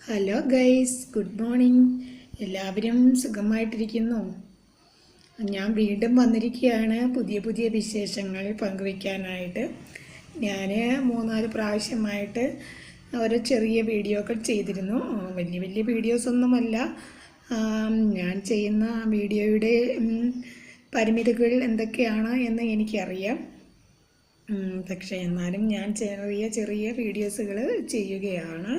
Hello guys, good morning. എല്ലാവരും സുഖമായിട്ടിരിക്കുന്നു. ഞാൻ വീണ്ടും വന്നിരിക്കുകയാണ് പുതിയ പുതിയ വിശേഷങ്ങൾ പങ്കുവയ്ക്കാനായിട്ട്. ഞാൻ 3-4 പ്രാവശ്യമായിട്ട് ഒരു ചെറിയ വീഡിയോ ഒക്കെ ചെയ്തിരുന്നു. വലിയ വലിയ വീഡിയോസൊന്നുമല്ല. ഞാൻ ചെയ്യുന്ന വീഡിയോയുടെ പരിമിതികൾ എന്തൊക്കെയാണ് എന്ന് എനിക്കറിയാം. പക്ഷേ എന്നാലും ഞാൻ ചെറിയ ചെറിയ വീഡിയോസുകൾ ചെയ്യുകയാണ്.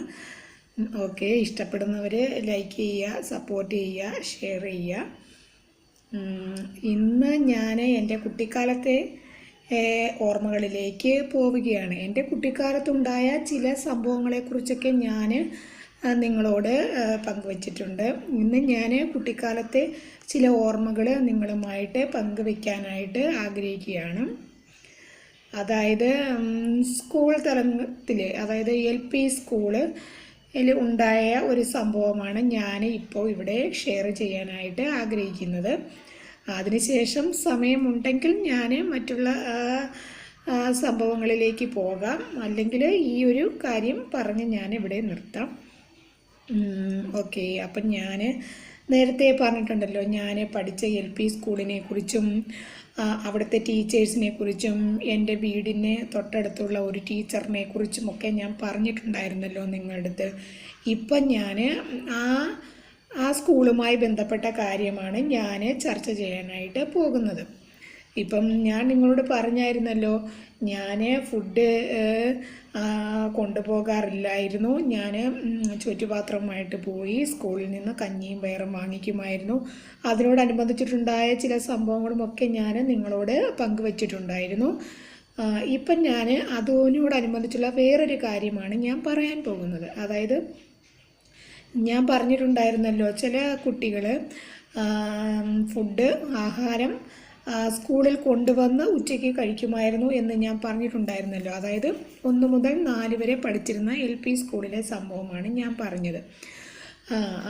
ഓക്കെ, ഇഷ്ടപ്പെടുന്നവർ ലൈക്ക് ചെയ്യുക, സപ്പോർട്ട് ചെയ്യുക, ഷെയർ ചെയ്യുക. ഇന്ന് ഞാൻ എൻ്റെ കുട്ടിക്കാലത്തെ ഓർമ്മകളിലേക്ക് പോവുകയാണ്. എൻ്റെ കുട്ടിക്കാലത്തുണ്ടായ ചില സംഭവങ്ങളെക്കുറിച്ചൊക്കെ ഞാൻ നിങ്ങളോട് പങ്കുവച്ചിട്ടുണ്ട്. ഇന്ന് ഞാൻ കുട്ടിക്കാലത്തെ ചില ഓർമ്മകൾ നിങ്ങളുമായിട്ട് പങ്കുവയ്ക്കാനായിട്ട് ആഗ്രഹിക്കുകയാണ്. അതായത് സ്കൂൾ തലത്തിൽ, അതായത് LP സ്കൂളിൽ ഉണ്ടായ ഒരു സംഭവമാണ് ഞാൻ ഇപ്പോൾ ഇവിടെ ഷെയർ ചെയ്യാനായിട്ട് ആഗ്രഹിക്കുന്നത്. അതിനുശേഷം സമയമുണ്ടെങ്കിൽ ഞാൻ മറ്റുള്ള സംഭവങ്ങളിലേക്ക് പോകാം, അല്ലെങ്കിൽ ഈ ഒരു കാര്യം പറഞ്ഞ് ഞാൻ ഇവിടെ നിർത്താം. ഓക്കെ, അപ്പം ഞാൻ നേരത്തെ പറഞ്ഞിട്ടുണ്ടല്ലോ, ഞാൻ പഠിച്ച LP സ്കൂളിനെ കുറിച്ചും അവിടുത്തെ ടീച്ചേഴ്സിനെ കുറിച്ചും എൻ്റെ വീടിന് തൊട്ടടുത്തുള്ള ഒരു ടീച്ചറിനെ കുറിച്ചുമൊക്കെ ഞാൻ പറഞ്ഞിട്ടുണ്ടായിരുന്നല്ലോ നിങ്ങളുടെ അടുത്ത്. ഇപ്പം ഞാൻ ആ സ്കൂളുമായി ബന്ധപ്പെട്ട കാര്യമാണ് ഞാൻ ചർച്ച ചെയ്യാനായിട്ട് പോകുന്നത്. ഇപ്പം ഞാൻ നിങ്ങളോട് പറഞ്ഞായിരുന്നല്ലോ, ഞാൻ ഫുഡ് കൊണ്ടുപോകാറില്ലായിരുന്നു. ഞാൻ ചുറ്റുപാത്രവുമായിട്ട് പോയി സ്കൂളിൽ നിന്ന് കഞ്ഞിയും പയറും വാങ്ങിക്കുമായിരുന്നു. അതിനോടനുബന്ധിച്ചിട്ടുണ്ടായ ചില സംഭവങ്ങളുമൊക്കെ ഞാൻ നിങ്ങളോട് പങ്കുവച്ചിട്ടുണ്ടായിരുന്നു. ഇപ്പം ഞാൻ അതിനോടനുബന്ധിച്ചുള്ള വേറൊരു കാര്യമാണ് ഞാൻ പറയാൻ പോകുന്നത്. അതായത് ഞാൻ പറഞ്ഞിട്ടുണ്ടായിരുന്നല്ലോ, ചില കുട്ടികൾ ആഹാരം സ്കൂളിൽ കൊണ്ടുവന്ന് ഉച്ചയ്ക്ക് കഴിക്കുമായിരുന്നു എന്ന് ഞാൻ പറഞ്ഞിട്ടുണ്ടായിരുന്നല്ലോ. അതായത് 1 മുതൽ 4 വരെ പഠിച്ചിരുന്ന LP സ്കൂളിലെ സംഭവമാണ് ഞാൻ പറഞ്ഞത്.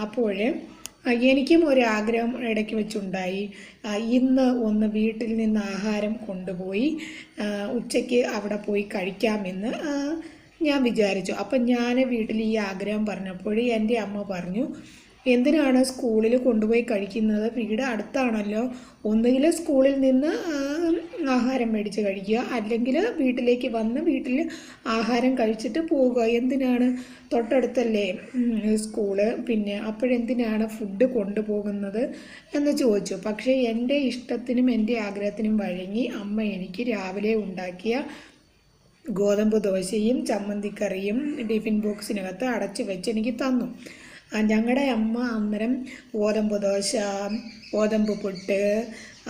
അപ്പോൾ എനിക്കും ഒരു ആഗ്രഹം ഇടയ്ക്ക് വെച്ചുണ്ടായി. ഇന്ന് ഒന്ന് വീട്ടിൽ നിന്ന് ആഹാരം കൊണ്ടുപോയി ഉച്ചയ്ക്ക് അവിടെ പോയി കഴിക്കാമെന്ന് ഞാൻ വിചാരിച്ചു. അപ്പം ഞാൻ വീട്ടിൽ ഈ ആഗ്രഹം പറഞ്ഞപ്പോൾ എൻ്റെ അമ്മ പറഞ്ഞു, എന്തിനാണ് സ്കൂളിൽ കൊണ്ടുപോയി കഴിക്കുന്നത്? വീട് അടുത്താണല്ലോ, ഒന്നുകിൽ സ്കൂളിൽ നിന്ന് ആഹാരം മേടിച്ച് കഴിക്കുക, അല്ലെങ്കിൽ വീട്ടിലേക്ക് വന്ന് വീട്ടിൽ ആഹാരം കഴിച്ചിട്ട് പോവുക. എന്തിനാണ്, തൊട്ടടുത്തല്ലേ സ്കൂള്, പിന്നെ അപ്പോഴെന്തിനാണ് ഫുഡ് കൊണ്ടുപോകുന്നത് എന്ന് ചോദിച്ചു. പക്ഷേ എൻ്റെ ഇഷ്ടത്തിനും എൻ്റെ ആഗ്രഹത്തിനും വഴങ്ങി അമ്മ എനിക്ക് രാവിലെ ഉണ്ടാക്കിയ ഗോതമ്പ് ദോശയും ചമ്മന്തിക്കറിയും ടിഫിൻ ബോക്സിനകത്ത് അടച്ചു വെച്ച് എനിക്ക് തന്നു. ഞങ്ങളുടെ അമ്മ അന്നേരം ഗോതമ്പ് ദോശ, ഗോതമ്പ് പുട്ട്,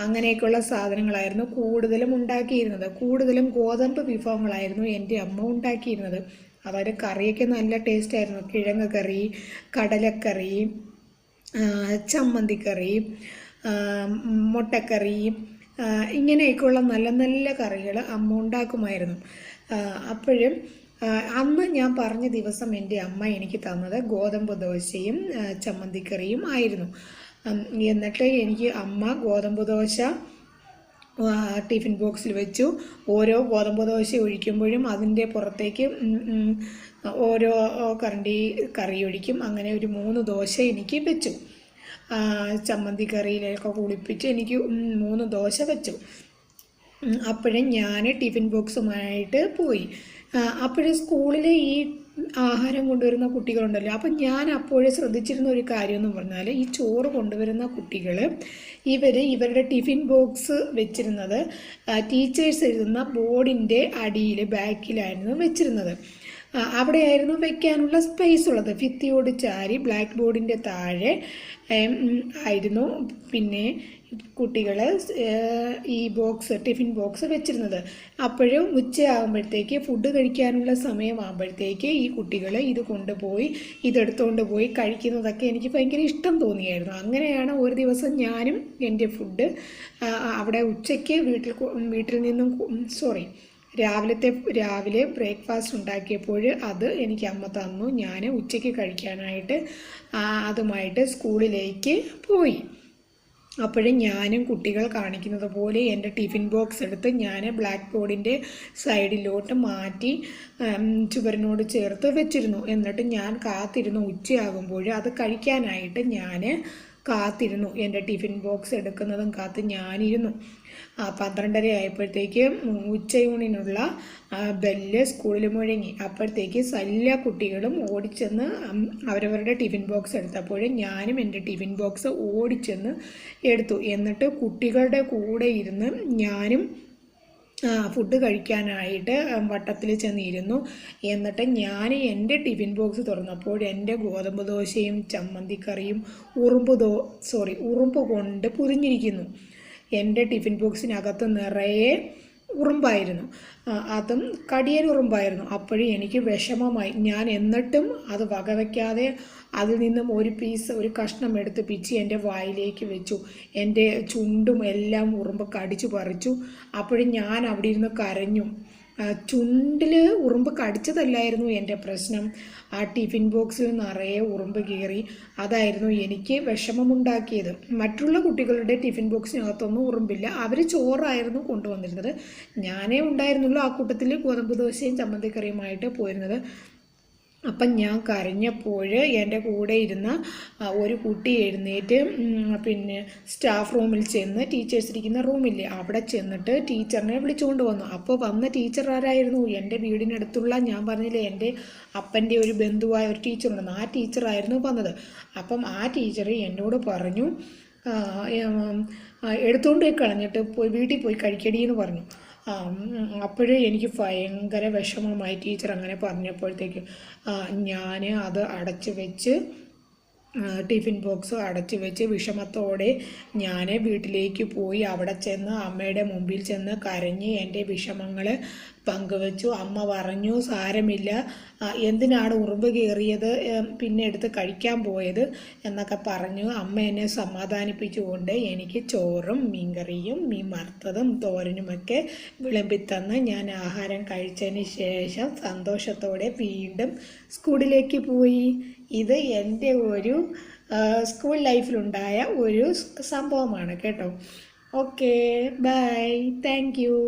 അങ്ങനെയൊക്കെയുള്ള സാധനങ്ങളായിരുന്നു കൂടുതലും ഉണ്ടാക്കിയിരുന്നത്. കൂടുതലും ഗോതമ്പ് വിഭവങ്ങളായിരുന്നു എൻ്റെ അമ്മ ഉണ്ടാക്കിയിരുന്നത്. അതായത് കറിയൊക്കെ നല്ല ടേസ്റ്റായിരുന്നു. കിഴങ്ങ് കറി, കടലക്കറി, ചമ്മന്തിക്കറി, മുട്ടക്കറി, ഇങ്ങനെയൊക്കെയുള്ള നല്ല നല്ല കറികൾ അമ്മ ഉണ്ടാക്കുമായിരുന്നു. അപ്പോഴും അന്ന് ഞാൻ പറഞ്ഞ ദിവസം എൻ്റെ അമ്മ എനിക്ക് തന്നത് ഗോതമ്പ് ദോശയും ചമ്മന്തിക്കറിയും ആയിരുന്നു. എന്നിട്ട് എനിക്ക് അമ്മ ഗോതമ്പ് ദോശ ടിഫിൻ ബോക്സിൽ വെച്ചു. ഓരോ ഗോതമ്പ് ദോശ ഒഴിക്കുമ്പോഴും അതിൻ്റെ പുറത്തേക്ക് ഓരോ കരണ്ടി കറി ഒഴിക്കും. അങ്ങനെ ഒരു 3 ദോശ എനിക്ക് വെച്ചു. ചമ്മന്തിക്കറിയിലൊക്കെ കുളിപ്പിച്ച് എനിക്ക് 3 ദോശ വെച്ചു. അപ്പോഴും ഞാൻ ടിഫിൻ ബോക്സുമായിട്ട് പോയി. അപ്പോഴും സ്കൂളിലെ ഈ ആഹാരം കൊണ്ടുവരുന്ന കുട്ടികളുണ്ടല്ലോ, അപ്പം ഞാൻ അപ്പോഴേ ശ്രദ്ധിച്ചിരുന്ന ഒരു കാര്യം എന്ന് പറഞ്ഞാൽ, ഈ ചോറ് കൊണ്ടുവരുന്ന കുട്ടികൾ ഇവരുടെ ടിഫിൻ ബോക്സ് വെച്ചിരുന്നത് ടീച്ചേഴ്സ് എഴുതുന്ന ബോർഡിൻ്റെ അടിയിൽ ബാക്കിലായിരുന്നു വെച്ചിരുന്നത്. അവിടെയായിരുന്നു വയ്ക്കാനുള്ള സ്പേസ് ഉള്ളത്. ഭിത്തിയോട് ചാരി ബ്ലാക്ക് ബോർഡിൻ്റെ താഴെ ആയിരുന്നു പിന്നെ കുട്ടികൾ ഈ ടിഫിൻ ബോക്സ് വെച്ചിരുന്നത്. അപ്പോഴും ഉച്ചയാകുമ്പോഴത്തേക്ക് ഫുഡ് കഴിക്കാനുള്ള സമയമാകുമ്പോഴത്തേക്ക് ഈ കുട്ടികൾ ഇത് കൊണ്ടുപോയി ഇതെടുത്തുകൊണ്ട് പോയി കഴിക്കുന്നതൊക്കെ എനിക്ക് ഭയങ്കര ഇഷ്ടം തോന്നിയായിരുന്നു. അങ്ങനെയാണ് ഒരു ദിവസം ഞാനും എൻ്റെ ഫുഡ് അവിടെ ഉച്ചയ്ക്ക് വീട്ടിൽ നിന്നും രാവിലെ ബ്രേക്ക്ഫാസ്റ്റ് ഉണ്ടാക്കിയപ്പോൾ അത് എനിക്ക് അമ്മ തന്നു. ഞാൻ ഉച്ചയ്ക്ക് കഴിക്കാനായിട്ട് അതുമായിട്ട് സ്കൂളിലേക്ക് പോയി. അപ്പോഴും ഞാനും കുട്ടികൾ കാണിക്കുന്നത് പോലെ എൻ്റെ ടിഫിൻ ബോക്സ് എടുത്ത് ഞാൻ ബ്ലാക്ക് ബോർഡിൻ്റെ സൈഡിലോട്ട് മാറ്റി ചുവരിനോട് ചേർത്ത് വെച്ചിരുന്നു. എന്നിട്ട് ഞാൻ കാത്തിരുന്നു ഉച്ചയാകുമ്പോൾ അത് കഴിക്കാനായിട്ട് ഞാൻ കാത്തിരുന്നു. എൻ്റെ ടിഫിൻ ബോക്സ് എടുക്കുന്നതും കാത്ത് ഞാനിരുന്നു. 12:30 ആയപ്പോഴത്തേക്ക് ഉച്ചയൂണിനുള്ള ബെല്ല് സ്കൂളിൽ മുഴങ്ങി. അപ്പോഴത്തേക്ക് എല്ലാ കുട്ടികളും ഓടിച്ചെന്ന് അവരവരുടെ ടിഫിൻ ബോക്സ് എടുത്തപ്പോൾ ഞാനും എൻ്റെ ടിഫിൻ ബോക്സ് ഓടിച്ചെന്ന് എടുത്തു. എന്നിട്ട് കുട്ടികളുടെ കൂടെ ഇരുന്ന് ഞാനും ഫുഡ് കഴിക്കാനായിട്ട് വട്ടത്തിൽ ചെന്നിരുന്നു. എന്നിട്ട് ഞാൻ എൻ്റെ ടിഫിൻ ബോക്സ് തുറന്നപ്പോൾ എൻ്റെ ഗോതമ്പ് ദോശയും ചമ്മന്തിക്കറിയും ഉറുമ്പ് കൊണ്ട് പൊതിഞ്ഞിരിക്കുന്നു. എൻ്റെ ടിഫിൻ ബോക്സിനകത്ത് നിറയെ ഉറുമ്പായിരുന്നു. അതും കടിയൻ ഉറുമ്പായിരുന്നു. അപ്പോഴും എനിക്ക് വിഷമമായി. ഞാൻ എന്നിട്ടും അത് വകവയ്ക്കാതെ അതിൽ നിന്നും ഒരു കഷ്ണം എടുത്ത് പിച്ചി എൻ്റെ വായിലേക്ക് വെച്ചു. എൻ്റെ ചുണ്ടും എല്ലാം ഉറുമ്പ് കടിച്ചു പറിച്ചു. അപ്പോഴും ഞാൻ അവിടെ ഇരുന്ന് കരഞ്ഞു. ചുണ്ടിൽ ഉറുമ്പ് കടിച്ചതല്ലായിരുന്നു എൻ്റെ പ്രശ്നം. ആ ടിഫിൻ ബോക്സിൽ നിറയെ ഉറുമ്പ് കയറി. അതായിരുന്നു എനിക്ക് വിഷമമുണ്ടാക്കിയത്. മറ്റുള്ള കുട്ടികളുടെ ടിഫിൻ ബോക്സിനകത്തൊന്നും ഉറുമ്പില്ല. അവർ ചോറായിരുന്നു കൊണ്ടുവന്നിരുന്നത്. ഞാനേ ഉണ്ടായിരുന്നുള്ളൂ ആ കൂട്ടത്തിൽ ഗോതമ്പ് ദോശയും ചമ്മന്തിക്കറിയുമായിട്ട് പോയിരുന്നത്. അപ്പം ഞാൻ കരഞ്ഞപ്പോൾ എൻ്റെ കൂടെ ഇരുന്ന ഒരു കുട്ടി എഴുന്നേറ്റ് പിന്നെ സ്റ്റാഫ് റൂമിൽ ചെന്ന് ടീച്ചേഴ്സ് ഇരിക്കുന്ന റൂമില്ലേ അവിടെ ചെന്നിട്ട് ടീച്ചറിനെ വിളിച്ചുകൊണ്ട് വന്നു. അപ്പോൾ വന്ന ടീച്ചർ ആരായിരുന്നു? എൻ്റെ വീടിനടുത്തുള്ള, ഞാൻ പറഞ്ഞില്ലേ എൻ്റെ അപ്പൻ്റെ ഒരു ബന്ധുവായ ഒരു ടീച്ചറുണ്ടെന്ന്, ആ ടീച്ചറായിരുന്നു വന്നത്. അപ്പം ആ ടീച്ചർ എന്നോട് പറഞ്ഞു, എടുത്തുകൊണ്ട് പോയി കളഞ്ഞിട്ട് വീട്ടിൽ പോയി കഴിക്കടിയെന്ന് പറഞ്ഞു. അപ്പോഴേ എനിക്ക് ഭയങ്കര വിഷമമായി ടീച്ചർ അങ്ങനെ പറഞ്ഞപ്പോഴത്തേക്ക്. ഞാൻ അത് അടച്ചു വെച്ച് ടിഫിൻ ബോക്സ് അടച്ചു വെച്ച് വിഷമത്തോടെ ഞാൻ വീട്ടിലേക്ക് പോയി. അവിടെ ചെന്ന് അമ്മയുടെ മുമ്പിൽ ചെന്ന് കരഞ്ഞ് എൻ്റെ വിഷമങ്ങൾ പങ്കുവച്ചു. അമ്മ പറഞ്ഞു, സാരമില്ല, എന്തിനാണ് ഉറുമ്പ് കയറിയത്, പിന്നെ എടുത്ത് കഴിക്കാൻ പോയത് എന്നൊക്കെ പറഞ്ഞു അമ്മ എന്നെ സമാധാനിപ്പിച്ചുകൊണ്ട് എനിക്ക് ചോറും മീൻകറിയും മീൻ വറുത്തതും തോരനുമൊക്കെ വിളമ്പിത്തന്ന് ഞാൻ ആഹാരം കഴിച്ചതിന് ശേഷം സന്തോഷത്തോടെ വീണ്ടും സ്കൂളിലേക്ക് പോയി. ഇത് എൻ്റെ ഒരു സ്കൂൾ ലൈഫിലുണ്ടായ ഒരു സംഭവമാണ് കേട്ടോ. Okay, bye, thank U.